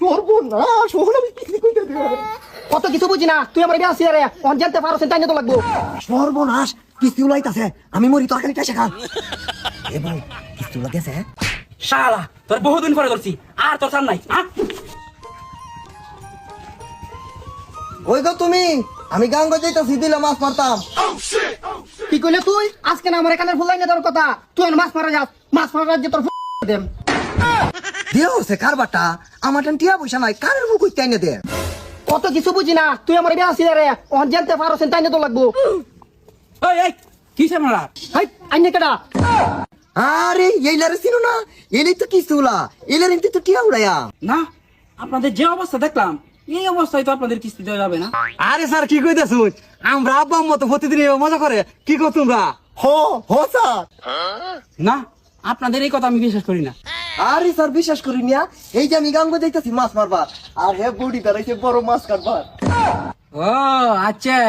সর্বনাশ, ওহন আমি কিস্তি কইতে দে। কত কিছু বুঝি না, তুই আমার বিয়া রে অন জানতে পারো তাই না তো লাগবো। সর্বনাশ, কিস্তি উলাইতাছে, আমি মরি তরকারি টাইসে খা। এ ভাই, কিস্তি উলা গেছে? শালা তোর বহুদিন পরে ধরছি, আর তোর সামনে নাই। ওই গো তুমি, আমি গাঙ্গ যাইতাছি, দিলে মাছ মারতাম। কি কইলে তুই? আজকে না আমার এখানে ফুলাই না তোর কথা, তুই আর মাছ মারা যাস, মাছ মারা রাজ্যে তোর দেম। দিও সে কারবারটা, আমার টেন টিয়া পয়সা নাই, কারের মুখ কইতে আইনে দে। কত কিছু বুঝি না, তুই আমার বিয়া রে অন জানতে পারো তাই না তো লাগবো। ওই এই কিসে মারা? হাই আইনে কেডা? আরে এইলারে চিনো না, এলেই তো কিস্তি উলা, এলারে তো টিয়া উড়াইয়া। না, আপনাদের যে অবস্থা দেখলাম এই অবস্থায় তো আপনাদের কিস্তি দেওয়া যাবে না। আরে স্যার কি কইতেছ? আমরা আব্বা আম্মা তো প্রতিদিন এভাবে মজা করে, কি কর তোমরা? হো স্যার। না, আপনাদের এই কথা আমি বিশ্বাস করি না। আরে স্যার বিশ্বাস করি না, এই যে আমি গাঙ্গ যাইতাছি মাছ মারবার, আর হে বডি দাঁড়াইছে বড় মাছ কাটবার। ও আচ্ছা,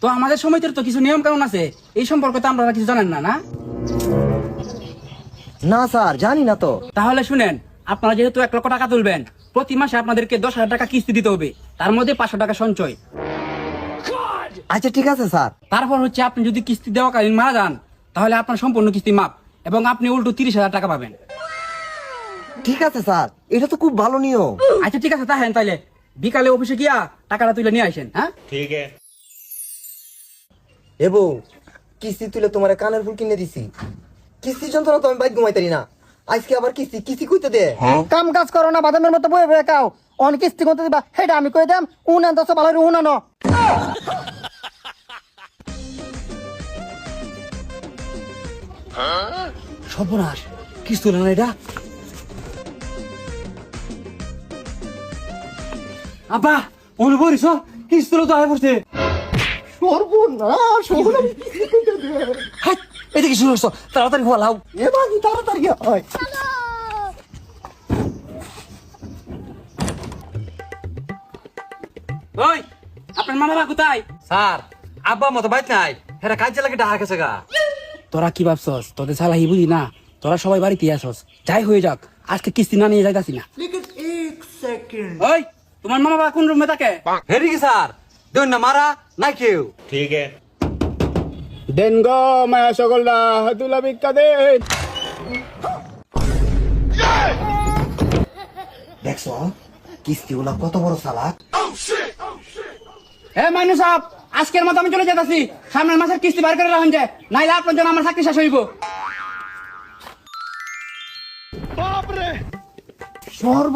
তো আমাদের সমিতির তো কিছু নিয়ম কানুন আছে, এই সম্পর্কে তো আপনারা কিছু জানেন না। না না স্যার, জানি না তো। তাহলে শুনেন, আপনারা যেহেতু 1 লক্ষ টাকা তুলবেন, প্রতি মাসে আপনাদেরকে 10,000 টাকা কিস্তি দিতে হবে, তার মধ্যে 500 টাকা সঞ্চয়। আচ্ছা ঠিক আছে স্যার। তারপর হচ্ছে আপনি যদি কিস্তি দেওয়াকালীন মারা যান, তাহলে আপনার সম্পূর্ণ কিস্তি মাপ এবং আপনি উল্টো 30,000 টাকা পাবেন। ঠিক আছে স্যার, এটা তো খুব ভালো নিয়ম। আচ্ছা ঠিক আছে, তাহেন তাইলে বিকালে অফিসে গিয়া টাকাটা তুলে নিয়ে আসেন। হ্যাঁ এবো, কিস্তি তুলে তোমার কানের ফুল কিনে দিছি, কিস্তি যন্ত্রণা তো আমি বাইক ঘুমাইতারি না, আজকে আবার কিস্তি কিস্তি কইতে দে। কাম কাজ করো না, বাদামের মতো বয়ে বয়ে খাও, অন কিস্তি করতে দিবা হেটা আমি কই দেম। উনান দশ ভালো উনানো। সর্বনাশ, কিস্তি হলো না এটা। আব্বা অনুভরিস, কিস্তি হলো তো আয় পড়ছে। সর্বনাশ, ওহন আমি কিস্তি কইতে দে। হাই, এদিকে শুরু করছো, তাড়াতাড়ি ফলাও। এ বাকি তাড়াতাড়ি হয়। ওই আপনার মামারা কোথায়? স্যার, আব্বা আম্মা তো বাইত নাই, হেরা কাজে লাগে ডাহার কাছে গা। তোরা কি ভাবছস তোদের সালাহি বুঝি না? তোরা সবাই বাড়িতে আসস, যাই হয়ে যাক, আজকে কিস্তি না নিয়ে যাইতাছি না। ওই তোমার মামা বাবা কোন রুমে থাকে? হেরি কি স্যার, দেন না মারা নাই কেউ। দেন গো মায়া সকলরা হাতুলা ভিক্ষা দেন। দেখছো কিস্তি ওলা কত বড় চালাক। এ মাইনু সাহেব, আজকের মতো আমি চলে যেতেছি, সামনের মাসের কিস্তি বার করে রাখুন, যে নাইলে আপনার জন্য আমার চাকরি শেষ হইব। সর্ব